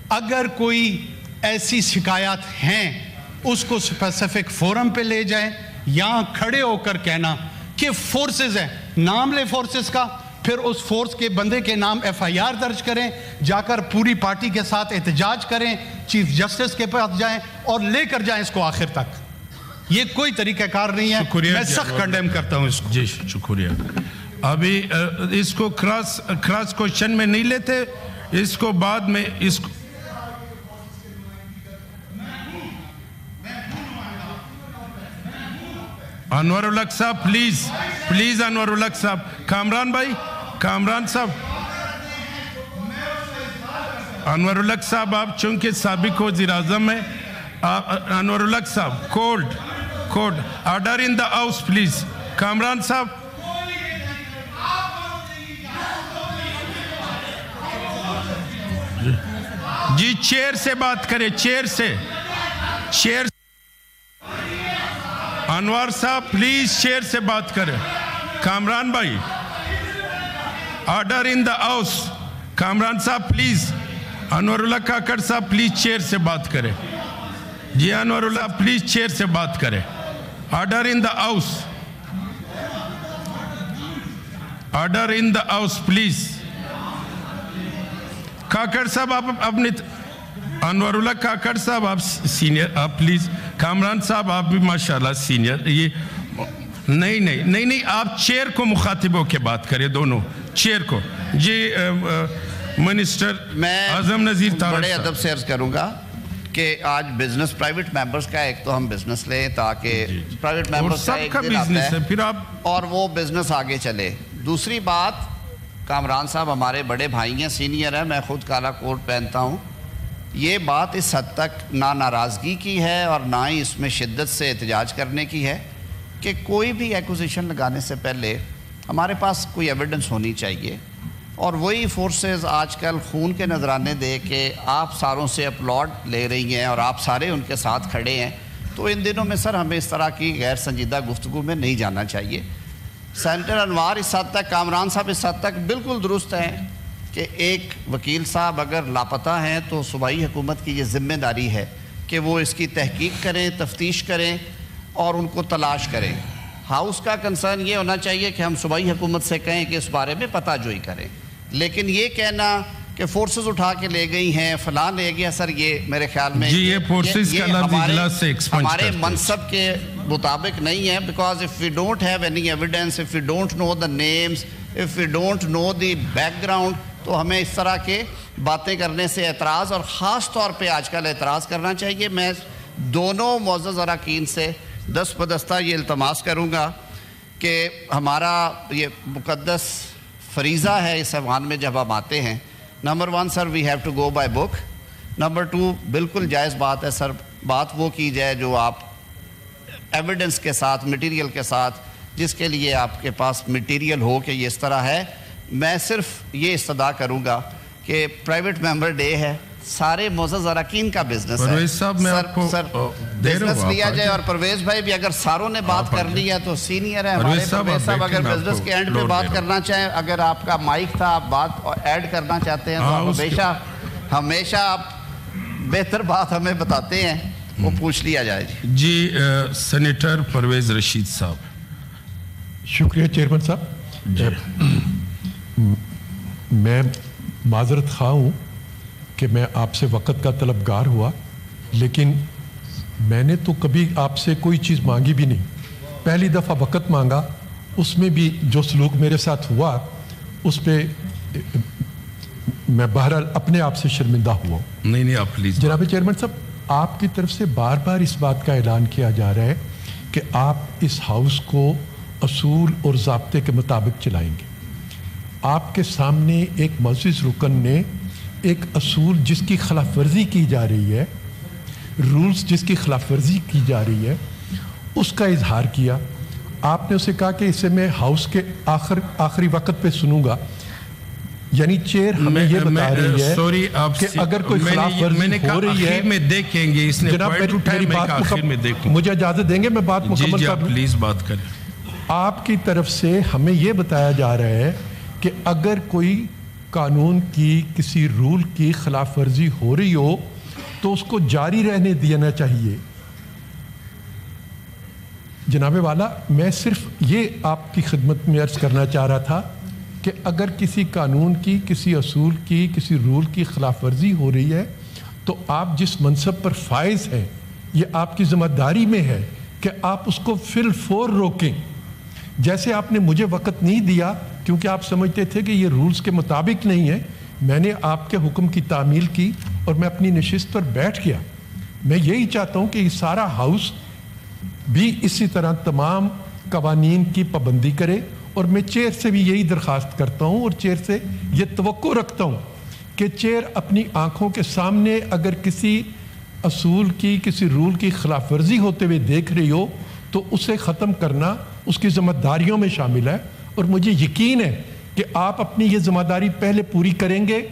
اگر کوئی ایسی شکایات ہیں اس کو اسپیسیفک فورم پہ لے جائیں. یہاں کھڑے ہو کر کہنا کہ فورسز ہیں, نام لے فورسز کا, پھر اس فورس کے بندے کے نام ایف آئی آر درج کریں, جا کر پوری پارٹی کے ساتھ احتجاج کریں, چیف جسٹس کے پاس جائیں اور لے کر جائیں اس کو آخر تک. یہ کوئی طریقہ کار نہیں ہے. میں سخت کنڈیم کرتا ہوں اس کو. جی شکریہ. ابھی اس کو کراس کوشچن میں نہیں لیتے, اس کو بعد میں اس کو انور الحق صاحب پلیز انور الحق صاحب. کامران بھائی, کامران صاحب, انور الحق صاحب آپ چونکہ سابق وزیر اعظم ہیں, انور الحق صاحب code order in the house please. Kamran صاحب جی چیئر سے بات کریں, چیئر سے. انوار صاحب پلیز چیئر سے بات کریں. کامران بھائی order in the house. Kamran صاحب پلیز. انور اللہ کاکڑ صاحب پلیز چیئر سے بات کریں. جی انور اللہ پلیز چیئر سے بات کریں. Order in the house. Order in the house please. Kakar صاحب آپ اپنی انور اللہ کاکڑ صاحب آپ سینئر, آپ پلیز. کامران صاحب آپ بھی ماشاءاللہ سینئر. یہ نہیں آپ چیئر کو مخاطبوں کے بات کریں, دونوں چیئر کو. جی منسٹر اعظم نذیر طارق بڑے ادب سے عرض کروں گا کہ آج بزنس پرائیویٹ ممبرز کا ایک تو ہم بزنس لیں تاکہ پرائیویٹ ممبرز کا ایک دن آتا ہے پھر آپ اور وہ بزنس آگے چلے. دوسری بات, کامران صاحب ہمارے بڑے بھائی ہیں, سینئر ہیں, میں خود کالا کوٹ پہنتا ہوں. یہ بات اس حد تک نہ ناراضگی کی ہے اور نہ ہی اس میں شدت سے احتجاج کرنے کی ہے کہ کوئی بھی ایکوزیشن لگانے سے پہلے ہمارے پاس کوئی ایویڈنس ہونی چاہیے. اور وہی فورسز آج کل خون کے نذرانے دے کے آپ ساروں سے اپلاڈ لے رہی ہیں اور آپ سارے ان کے ساتھ کھڑے ہیں. تو ان دنوں میں سر ہمیں اس طرح کی غیر سنجیدہ گفتگو میں نہیں جانا چاہیے. سینیٹر انوار اس حد تک, کامران صاحب اس حد تک بالکل درست ہیں کہ ایک وکیل صاحب اگر لاپتہ ہیں تو صوبائی حکومت کی یہ ذمہ داری ہے کہ وہ اس کی تحقیق کریں, تفتیش کریں اور ان کو تلاش کریں. ہاؤس کا کنسرن یہ ہونا چاہیے کہ ہم صوبائی حکومت سے کہیں کہ اس بارے میں پتہ جوئی کریں. لیکن یہ کہنا کہ فورسز اٹھا کے لے گئی ہیں, فلاں لے گیا, سر یہ میرے خیال میں جی یہ فورسز کا لفظ اجلاس سے ایکسپنج ہمارے منصب کے مطابق نہیں ہے. Because if we don't have any evidence, if we don't know the names, if we don't know the background, تو ہمیں اس طرح کے باتیں کرنے سے اعتراض, اور خاص طور پہ آج کل اعتراض کرنا چاہیے. میں دونوں معزز اراکین سے دست بدستہ یہ التماس کروں گا کہ ہمارا یہ مقدس فریضہ ہے اس ایوان میں جب ہم آتے ہیں, number 1 sir we have to go by book. Number 2 بالکل جائز بات ہے سر, بات وہ کی جائے جو آپ ایویڈنس کے ساتھ, مٹیریل کے ساتھ, جس کے لیے آپ کے پاس مٹیریل ہو کہ یہ اس طرح ہے. میں صرف یہ استدعا کروں گا کہ پرائیویٹ ممبر ڈے ہے, سارے معزز اراکین کا بزنس ہے. پرویز صاحب میں آپ کو بزنس لیا جائے, اور پرویز بھائی بھی اگر ساروں نے بات کر لی ہے تو سینئر ہے ہمارے پرویز صاحب, اگر بزنس کے اینڈ پہ بات کرنا چاہیں, اگر آپ کا مائک تھا آپ بات ایڈ کرنا چاہتے ہیں تو ہمیشہ آپ بہتر بات ہمیں بتاتے ہیں, وہ پوچھ لیا جائے. جی سینیٹر پرویز رشید صاحب. شکریہ چیئرمین صاحب. میں معذرت خواہ ہوں کہ میں آپ سے وقت کا طلبگار ہوا, لیکن میں نے تو کبھی آپ سے کوئی چیز مانگی بھی نہیں. پہلی دفعہ وقت مانگا, اس میں بھی جو سلوک میرے ساتھ ہوا اس پہ میں بہرحال اپنے آپ سے شرمندہ ہوا. نہیں آپ پلیز. جناب چیئرمین صاحب, آپ کی طرف سے بار بار اس بات کا اعلان کیا جا رہا ہے کہ آپ اس ہاؤس کو اصول اور ضابطے کے مطابق چلائیں گے. آپ کے سامنے ایک معزز رکن نے ایک اصول جس کی خلاف ورزی کی جا رہی ہے, رولز جس کی خلاف ورزی کی جا رہی ہے, اس کا اظہار کیا. آپ نے اسے کہا کہ اسے میں ہاؤس کے آخری وقت پہ سنوں گا. یعنی چیئر ہمیں یہ بتا رہی ہے کہ اگر کوئی خلاف ورزی ہو رہی ہے, میں دیکھیں گے. اس نے میری بات مجھے اجازت دیں گے میں بات مکمل کر لوں. پلیز بات کریں. آپ کی طرف سے ہمیں یہ بتایا جا رہا ہے کہ اگر کوئی قانون کی کسی رول کی خلاف ورزی ہو رہی ہو تو اس کو جاری رہنے دینا چاہیے. جناب والا میں صرف یہ آپ کی خدمت میں عرض کرنا چاہ رہا تھا کہ اگر کسی قانون کی کسی اصول کی کسی رول کی خلاف ورزی ہو رہی ہے تو آپ جس منصب پر فائز ہیں یہ آپ کی ذمہ داری میں ہے کہ آپ اس کو فی الفور روکیں. جیسے آپ نے مجھے وقت نہیں دیا کیونکہ آپ سمجھتے تھے کہ یہ رولز کے مطابق نہیں ہے, میں نے آپ کے حکم کی تعمیل کی اور میں اپنی نشست پر بیٹھ گیا. میں یہی چاہتا ہوں کہ یہ سارا ہاؤس بھی اسی طرح تمام قوانین کی پابندی کرے, اور میں چیئر سے بھی یہی درخواست کرتا ہوں اور چیئر سے یہ توقع رکھتا ہوں کہ چیئر اپنی آنکھوں کے سامنے اگر کسی اصول کی کسی رول کی خلاف ورزی ہوتے ہوئے دیکھ رہی ہو تو اسے ختم کرنا اس کی ذمہ داریوں میں شامل ہے, اور مجھے یقین ہے کہ آپ اپنی یہ ذمہ داری پہلے پوری کریں گے